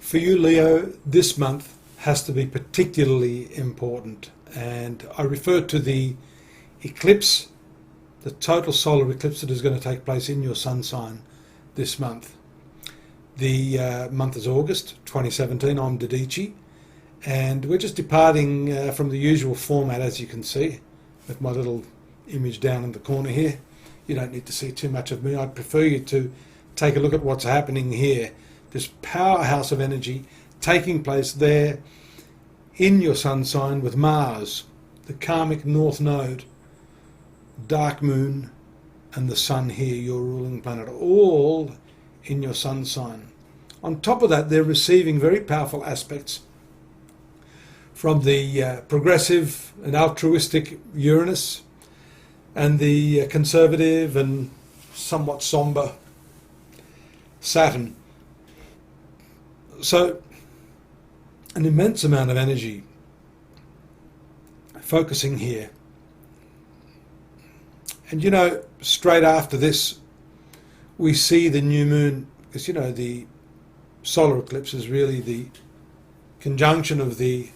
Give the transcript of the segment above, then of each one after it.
For you, Leo, this month has to be particularly important, and I refer to the eclipse, the total solar eclipse that is going to take place in your sun sign this month. The month is August 2017. I'm Dadhichi, and we're just departing from the usual format, as you can see, with my little image down in the corner here. You don't need to see too much of me. I'd prefer you to take a look at what's happening here. This powerhouse of energy taking place there in your sun sign with Mars, the karmic north node, dark moon, and the sun here, your ruling planet, all in your sun sign. On top of that, they're receiving very powerful aspects from the progressive and altruistic Uranus and the conservative and somewhat somber Saturn. So an immense amount of energy focusing here. And you know, straight after this, we see the new moon, because you know, the solar eclipse is really the conjunction of the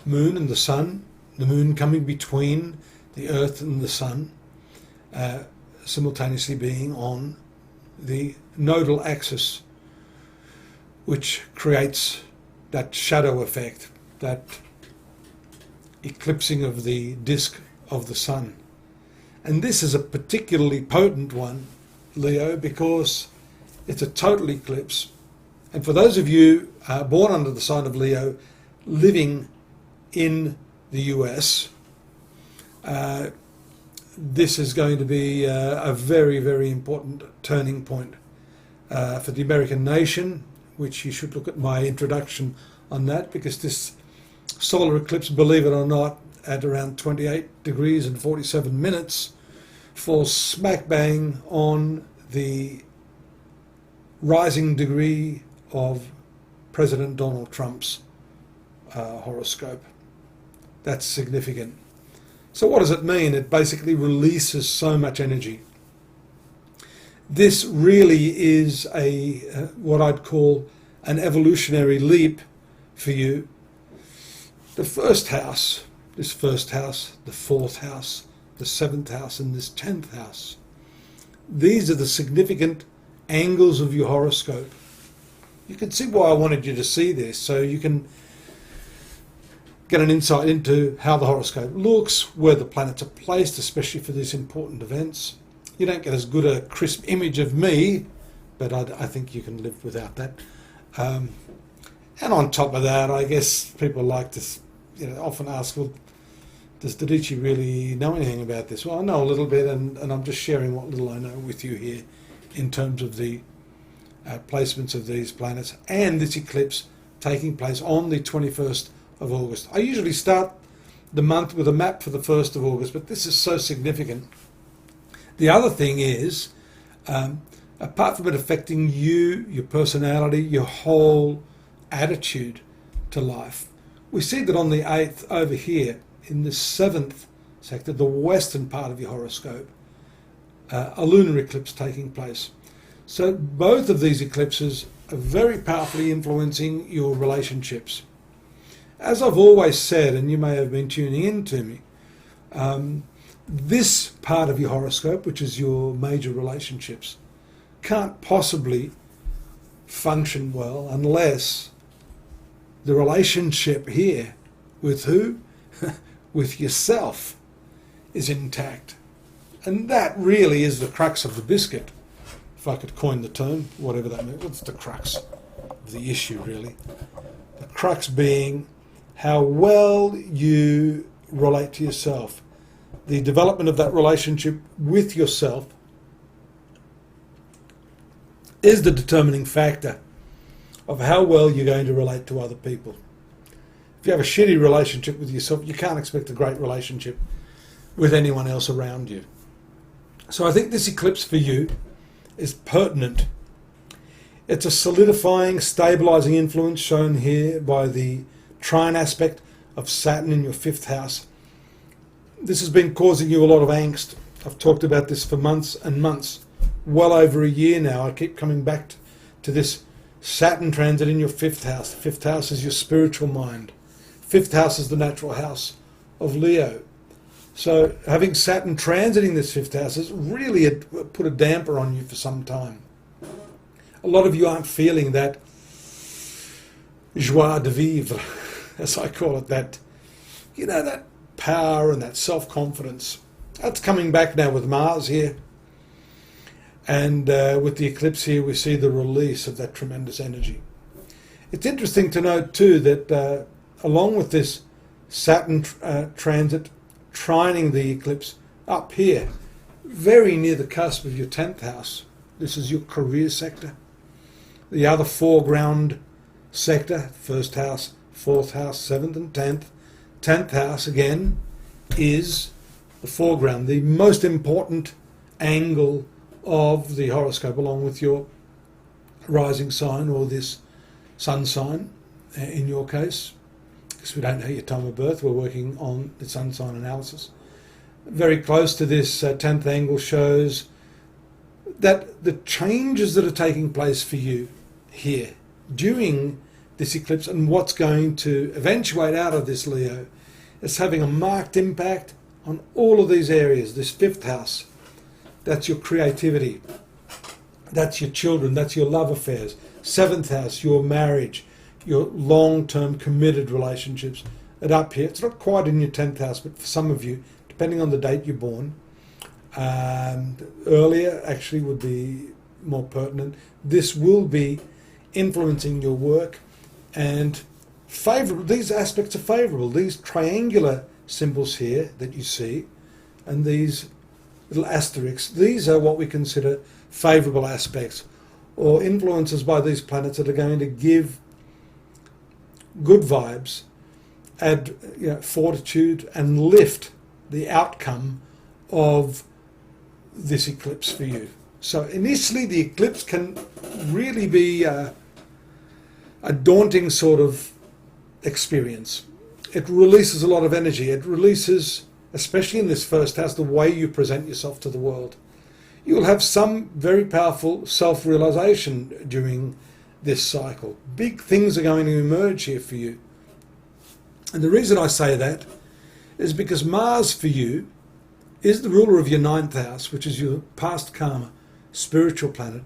moon and the sun, the moon coming between the earth and the sun, simultaneously being on the nodal axis, which creates that shadow effect, that eclipsing of the disk of the sun. And this is a particularly potent one, Leo, because it's a total eclipse. And for those of you born under the sign of Leo, living in the US, this is going to be a very, very important turning point for the American nation, which you should look at my introduction on that, because this solar eclipse, believe it or not, at around 28 degrees and 47 minutes, falls smack bang on the rising degree of President Donald Trump's horoscope. That's significant. So what does it mean? It basically releases so much energy. This really is a what I'd call an evolutionary leap for you. The first house, this first house, the fourth house, the seventh house, and this 10th house. These are the significant angles of your horoscope. You can see why I wanted you to see this, so you can get an insight into how the horoscope looks, where the planets are placed, especially for these important events. You don't get as good a crisp image of me, but I think you can live without that. And on top of that, I guess people like to, often ask, well, does Dadhichi really know anything about this? Well, I know a little bit, and I'm just sharing what little I know with you here in terms of the placements of these planets and this eclipse taking place on the 21st of August. I usually start the month with a map for the 1st of August, but this is so significant. The other thing is, apart from it affecting you, your personality, your whole attitude to life, we see that on the 8th over here, in the 7th sector, the western part of your horoscope, a lunar eclipse taking place. So both of these eclipses are very powerfully influencing your relationships. As I've always said, and you may have been tuning in to me, this part of your horoscope, which is your major relationships, can't possibly function well unless the relationship here with who? With yourself is intact. And that really is the crux of the biscuit, if I could coin the term, whatever that means. What's the crux of the issue, really? The crux being how well you relate to yourself. The development of that relationship with yourself is the determining factor of how well you're going to relate to other people. If you have a shitty relationship with yourself, you can't expect a great relationship with anyone else around you. So I think this eclipse for you is pertinent. It's a solidifying, stabilizing influence shown here by the trine aspect of Saturn in your 5th house. This has been causing you a lot of angst. I've talked about this for months and months, well over a year now. I keep coming back to this Saturn transit in your 5th house. The 5th house is your spiritual mind. 5th house is the natural house of Leo. So having Saturn transiting this 5th house has really put a damper on you for some time. A lot of you aren't feeling that joie de vivre, as I call it, that, you know, that power and that self-confidence. That's coming back now with Mars here. And with the eclipse here, we see the release of that tremendous energy. It's interesting to note too that along with this Saturn transit trining the eclipse up here, very near the cusp of your 10th house, this is your career sector. The other foreground sector, 1st house, 4th house, 7th and 10th. 10th house again is the foreground, the most important angle of the horoscope, along with your rising sign or this sun sign in your case, because we don't know your time of birth. We're working on the sun sign analysis. Very close to this 10th angle shows that the changes that are taking place for you here during this eclipse and what's going to eventuate out of this, Leo, is having a marked impact on all of these areas. This 5th house, that's your creativity, that's your children, that's your love affairs. 7th house, your marriage, your long-term committed relationships. And up here, it's not quite in your 10th house, but for some of you, depending on the date you're born, earlier actually would be more pertinent. This will be influencing your work, and favourable. These aspects are favourable. These triangular symbols here that you see, and these little asterisks, these are what we consider favourable aspects, or influences by these planets that are going to give good vibes, add fortitude, and lift the outcome of this eclipse for you. So initially the eclipse can really be a daunting sort of experience. It releases a lot of energy. It releases, especially in this 1st house, the way you present yourself to the world. You will have some very powerful self-realization during this cycle. Big things are going to emerge here for you. And the reason I say that is because Mars for you is the ruler of your 9th house, which is your past karma, spiritual planet,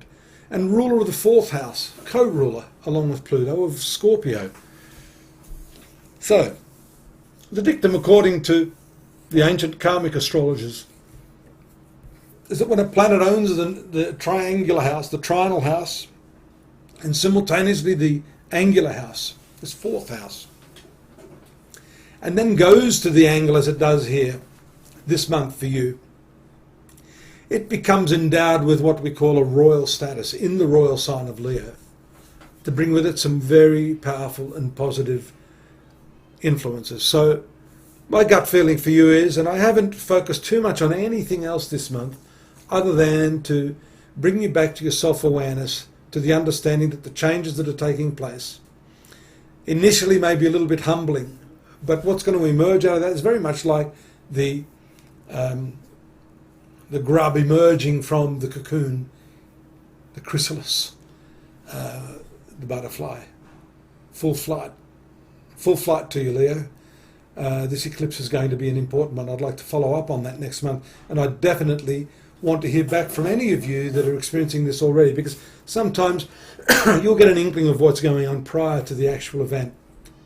and ruler of the 4th house, co-ruler, along with Pluto, of Scorpio. So, the dictum according to the ancient karmic astrologers is that when a planet owns the triangular house, the trinal house, and simultaneously the angular house, this 4th house, and then goes to the angle as it does here this month for you, it becomes endowed with what we call a royal status in the royal sign of Leo, to bring with it some very powerful and positive influences. So my gut feeling for you is, and I haven't focused too much on anything else this month other than to bring you back to your self-awareness, to the understanding that the changes that are taking place initially may be a little bit humbling, but what's going to emerge out of that is very much like the grub emerging from the cocoon, the chrysalis, the butterfly. Full flight to you, Leo. This eclipse is going to be an important one. I'd like to follow up on that next month, and I definitely want to hear back from any of you that are experiencing this already, because sometimes you'll get an inkling of what's going on prior to the actual event,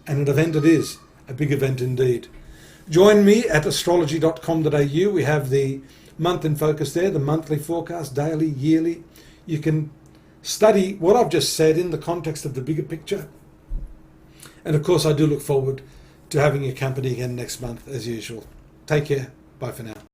and an event it is, a big event indeed. Join me at astrology.com.au. We have the month in focus there, the monthly forecast, daily, yearly. You can study what I've just said in the context of the bigger picture. And of course, I do look forward to having your company again next month as usual. Take care. Bye for now.